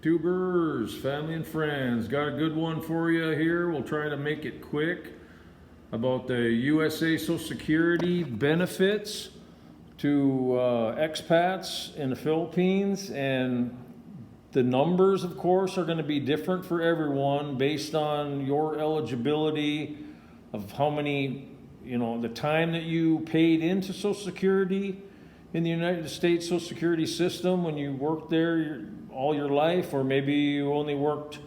Tubers, family and friends, got a good one for you here. We'll try to make it quick about the USA Social Security benefits to expats in the Philippines. And the numbers, of course, are going to be different for everyone based on your eligibility of how many, the time that you paid into Social Security in the United States Social Security system when you worked there all your life, or maybe you only worked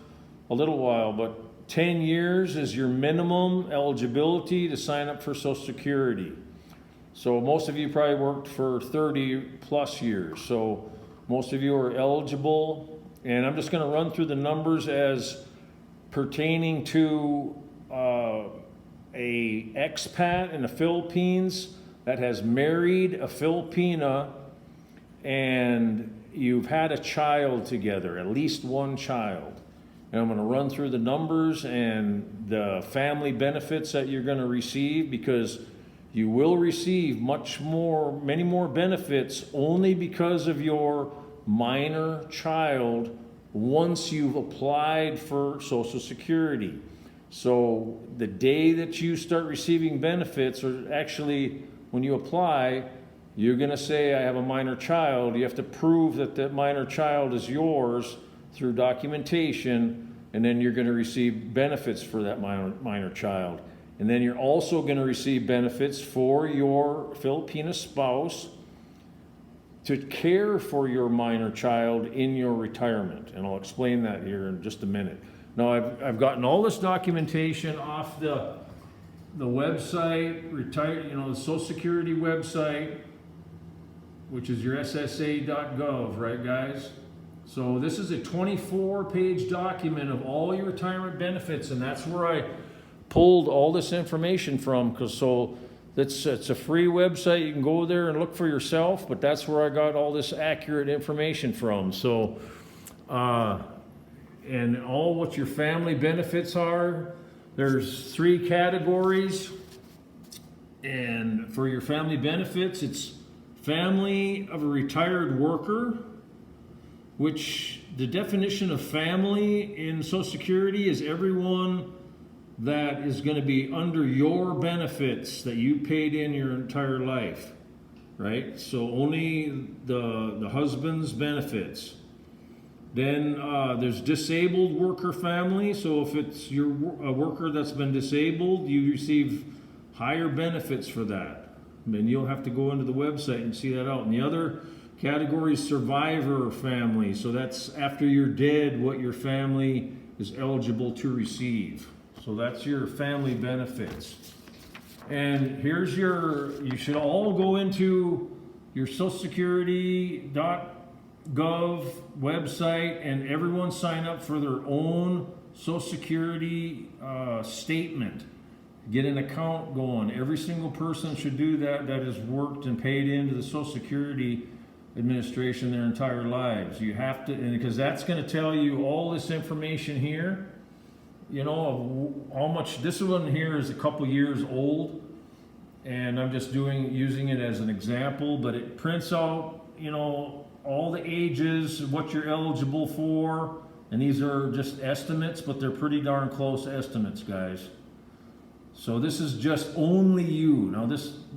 a little while, but 10 years is your minimum eligibility to sign up for Social Security. So most of you probably worked for 30 plus years. So most of you are eligible, and I'm just going to run through the numbers as pertaining to a expat in the Philippines that has married a Filipina and you've had a child together, at least one child. And I'm going to run through the numbers and the family benefits that you're going to receive, because you will receive many more benefits only because of your minor child once you've applied for Social Security. So the day that you start receiving benefits, or actually when you apply, you're going to say, I have a minor child. You have to prove that that minor child is yours through documentation, and then you're going to receive benefits for that minor child. And then you're also going to receive benefits for your Filipina spouse to care for your minor child in your retirement. And I'll explain that here in just a minute. Now, I've gotten all this documentation off the website, the Social Security website, which is your SSA.gov, right, guys? So this is a 24-page document of all your retirement benefits, and that's where I pulled all this information from. It's a free website. You can go there and look for yourself, but that's where I got all this accurate information from. So, and all what your family benefits are. There's 3 categories, and for your family benefits, it's family of a retired worker, which the definition of family in Social Security is everyone that is going to be under your benefits that you paid in your entire life, right? So only the husband's benefits. Then there's disabled worker family. So if it's a worker that's been disabled, you receive higher benefits for that. And you'll have to go into the website and see that out. And the other category is survivor family. So that's after you're dead, what your family is eligible to receive. So that's your family benefits. And here's you should all go into your Social Security.gov website and everyone sign up for their own Social Security statement. Get an account going. Every single person should do that has worked and paid into the Social Security Administration their entire lives. You have to, because that's going to tell you all this information here. How much. This one here is a couple years old, and I'm just using it as an example, but it prints out, all the ages, what you're eligible for, and these are just estimates, but they're pretty darn close estimates, guys. So this is just only you. Now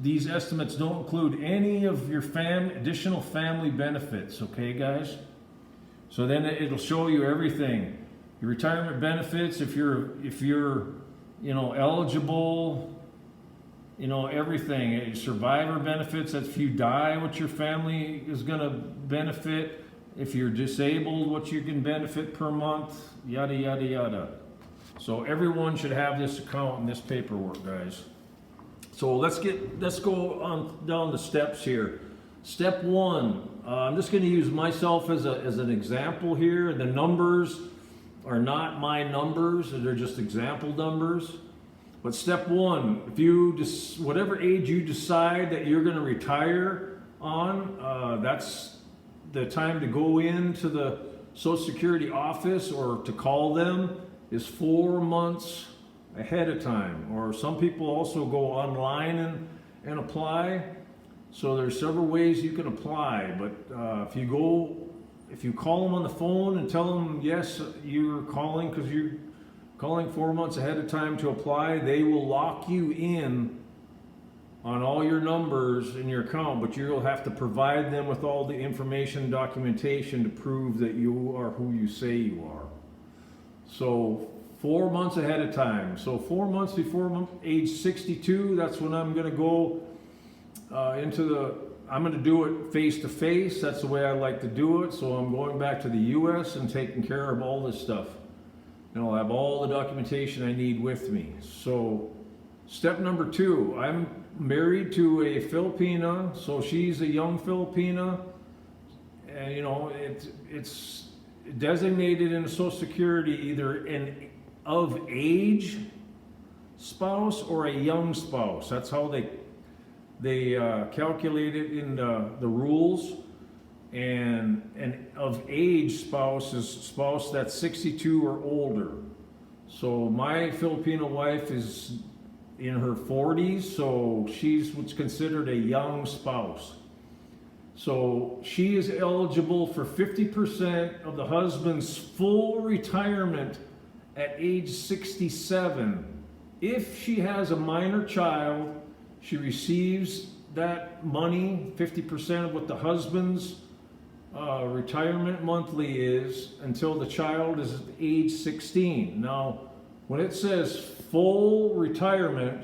these estimates don't include any of your additional family benefits, okay, guys? So then it'll show you everything. Your retirement benefits, if you're eligible, everything. Survivor benefits, that's if you die, what your family is going to benefit. If you're disabled, what you can benefit per month, yada, yada, yada. So everyone should have this account and this paperwork, guys. So let's go on down the steps here. Step 1, I'm just going to use myself as an example here. The numbers are not my numbers, they're just example numbers. But step 1, if you whatever age you decide that you're going to retire on, that's the time to go into the Social Security office or to call them is 4 months ahead of time. Or some people also go online and apply. So there's several ways you can apply, but if you go if you call them on the phone and tell them, yes, you're calling because you're calling 4 months ahead of time to apply, they will lock you in on all your numbers in your account, but you'll have to provide them with all the information and documentation to prove that you are who you say you are. So 4 months ahead of time. So 4 months before age 62, that's when I'm going to go I'm going to do it face to face. That's the way I like to do it. So I'm going back to the US and taking care of all this stuff. And I'll have all the documentation I need with me. So step number 2, I'm married to a Filipina, so she's a young Filipina, and you know it's designated in Social Security either an of age spouse or a young spouse. That's how they calculate it in the rules. And an of age spouse is spouse that's 62 or older. So my Filipino wife is in her 40s, so she's what's considered a young spouse. So she is eligible for 50% of the husband's full retirement at age 67. If she has a minor child, she receives that money, 50% of what the husband's retirement monthly is, until the child is age 16. Now, when it says full retirement,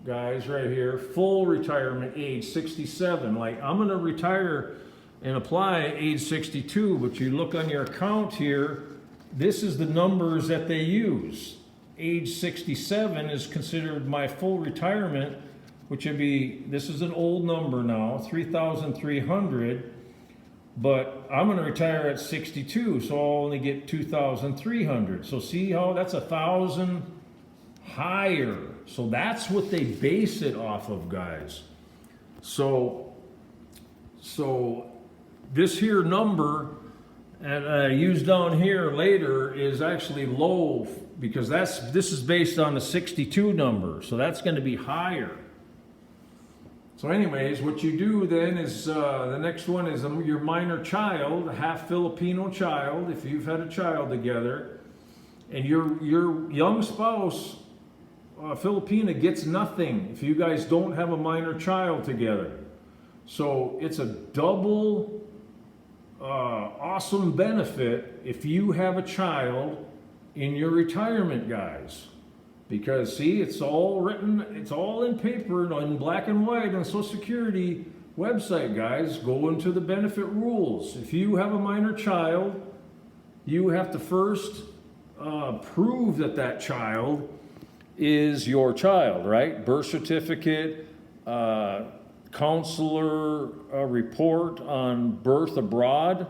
guys, right here, full retirement age 67, like I'm going to retire and apply age 62, but you look on your account here, this is the numbers that they use. Age 67 is considered my full retirement, which would be, this is an old number now, 3,300, but I'm going to retire at 62, so I'll only get 2,300. So see how that's 1,000 higher. So that's what they base it off of, guys. So this here number, and I use down here later, is actually low, because this is based on the 62 number, so that's going to be higher. So anyways, what you do then is, the next one is your minor child, a half Filipino child, if you've had a child together, and your young spouse, Filipina, gets nothing if you guys don't have a minor child together. So it's a double awesome benefit if you have a child in your retirement, guys. Because see, it's all written, it's all in paper, in black and white on Social Security website, guys. Go into the benefit rules. If you have a minor child, you have to first prove that that child is your child, right? Birth certificate, counselor report on birth abroad,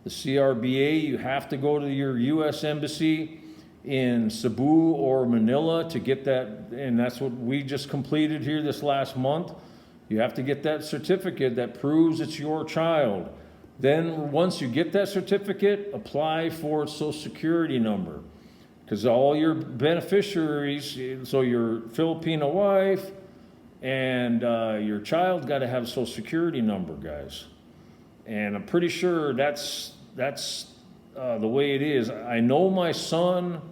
the CRBA. You have to go to your U.S. Embassy in Cebu or Manila to get that, and that's what we just completed here this last month. You have to get that certificate that proves it's your child. Then once you get that certificate, apply for its Social Security number, because all your beneficiaries, so your Filipino wife and your child, got to have a Social Security number, guys. And I'm pretty sure that's the way it is. I know my son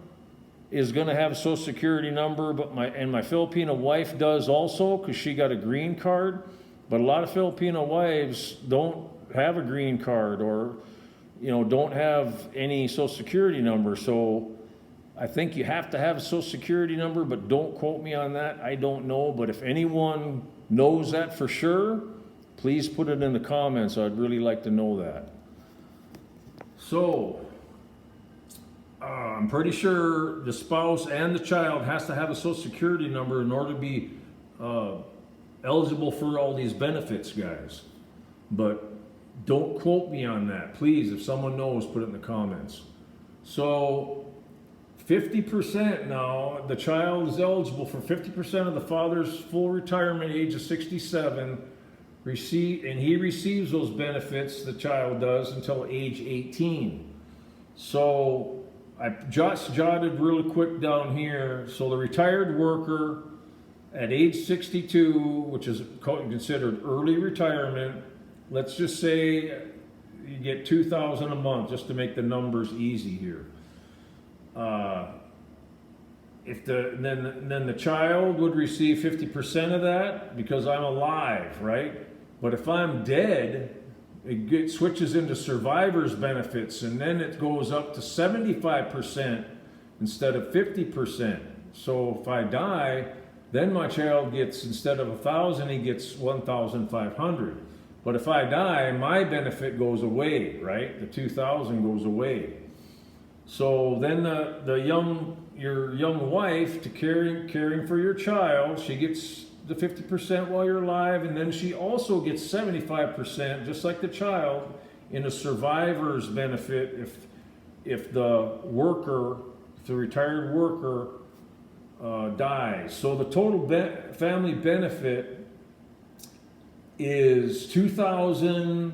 is going to have a Social Security number, but my Filipino wife does also, because she got a green card. But a lot of Filipino wives don't have a green card, or don't have any Social Security number. So I think you have to have a Social Security number, but don't quote me on that. I don't know, but if anyone knows that for sure, please put it in the comments. I'd really like to know that. So I'm pretty sure the spouse and the child has to have a Social Security number in order to be eligible for all these benefits, guys. But don't quote me on that, please. If someone knows, put it in the comments. So 50% now, the child is eligible for 50% of the father's full retirement age of 67, and he receives those benefits, the child does, until age 18. So I just jotted really quick down here. So the retired worker at age 62, which is considered early retirement, let's just say you get $2,000 a month, just to make the numbers easy here. Then the child would receive 50% of that because I'm alive, right? But if I'm dead, it switches into survivor's benefits, and then it goes up to 75% instead of 50%. So if I die, then my child gets, instead of 1,000, he gets 1,500. But if I die, my benefit goes away, right? The 2,000 goes away. So then your young wife, to caring for your child, she gets the 50% while you're alive, and then she also gets 75%, just like the child, in a survivor's benefit if the retired worker dies. So the total family benefit is $2,000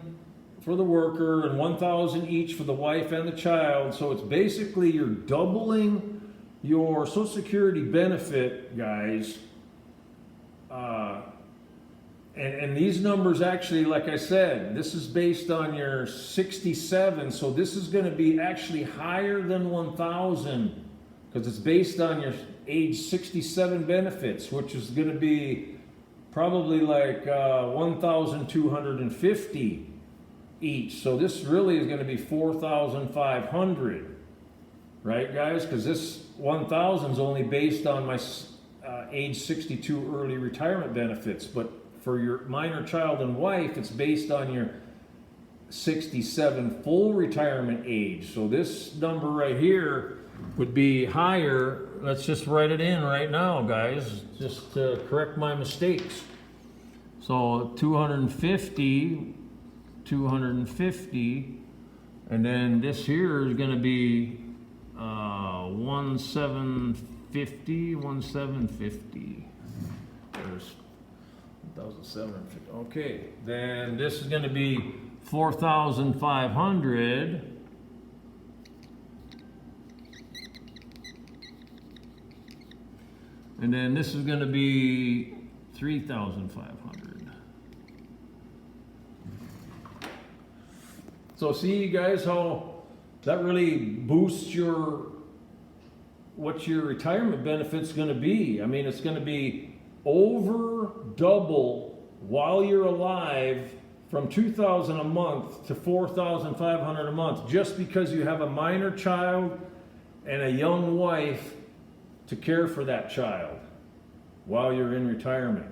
for the worker and $1,000 each for the wife and the child. So it's basically you're doubling your Social Security benefit, guys. And these numbers actually, like I said, this is based on your 67, so this is going to be actually higher than 1,000 because it's based on your age 67 benefits, which is going to be probably like 1,250 each. So this really is going to be 4,500, right, guys? Because this 1,000 is only based on my age 62 early retirement benefits, but for your minor child and wife, it's based on your 67 full retirement age. So this number right here would be higher. Let's just write it in right now, guys, just to correct my mistakes. So 250, and then this here is going to be 1,750. There's 1,750. Okay, then this is going to be 4,500. And then this is going to be 3,500. So see, guys, how that really boosts what your retirement benefit's going to be. I mean, it's going to be over double while you're alive, from $2,000 a month to $4,500 a month, just because you have a minor child and a young wife to care for that child while you're in retirement.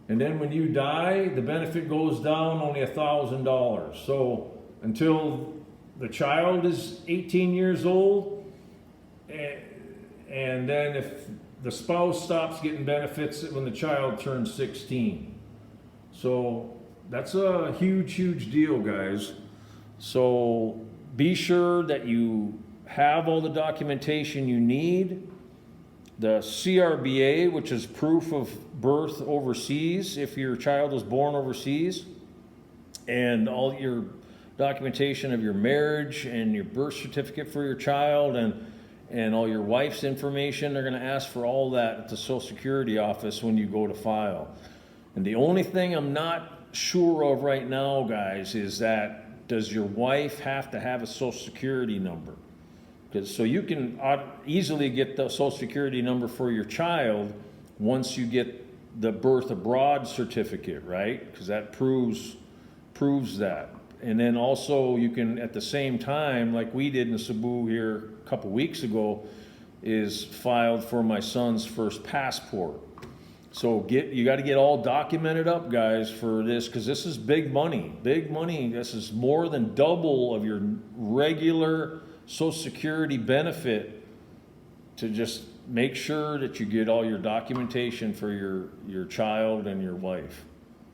And then when you die, the benefit goes down only $1,000. So until the child is 18 years old, and then if the spouse stops getting benefits when the child turns 16. So that's a huge, huge deal, guys. So be sure that you have all the documentation you need. The CRBA, which is proof of birth overseas, if your child was born overseas, and all your documentation of your marriage and your birth certificate for your child, and all your wife's information. They're going to ask for all that at the Social Security office when you go to file. And the only thing I'm not sure of right now, guys, is that does your wife have to have a Social Security number? So you can easily get the Social Security number for your child once you get the birth abroad certificate, right? Because that proves that. And then also you can, at the same time, like we did in Cebu here a couple weeks ago, is filed for my son's first passport. So you got to get all documented up, guys, for this, because this is big money. Big money. This is more than double of your regular Social Security benefit, to just make sure that you get all your documentation for your child and your wife.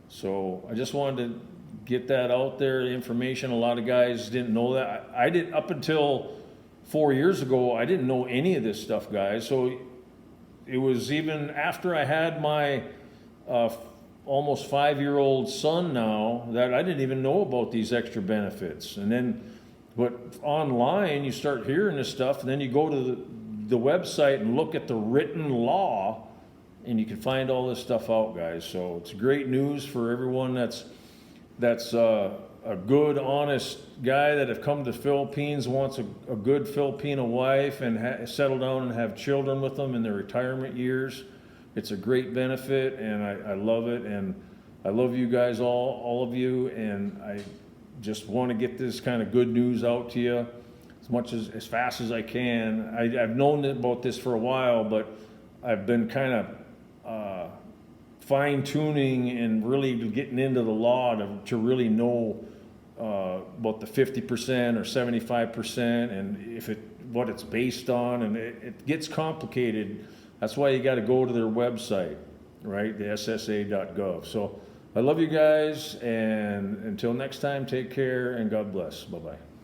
So I just wanted to get that out there, the information. A lot of guys didn't know that. I did up until 4 years ago. I didn't know any of this stuff, guys. So it was even after I had my almost 5-year-old son now that I didn't even know about these extra benefits. And then, but online you start hearing this stuff, and then you go to the website and look at the written law, and you can find all this stuff out, guys. So it's great news for everyone that's a good, honest guy that have come to the Philippines, wants a good Filipino wife and settle down and have children with them in their retirement years. It's a great benefit, and I love it, and I love you guys, all of you, and I just want to get this kind of good news out to you as fast as I can. I've known about this for a while, but I've been kind of fine tuning and really getting into the law to really know about the 50% or 75% and what it's based on, and it gets complicated. That's why you got to go to their website, right? The ssa.gov. So I love you guys, and until next time, take care and God bless. Bye-bye.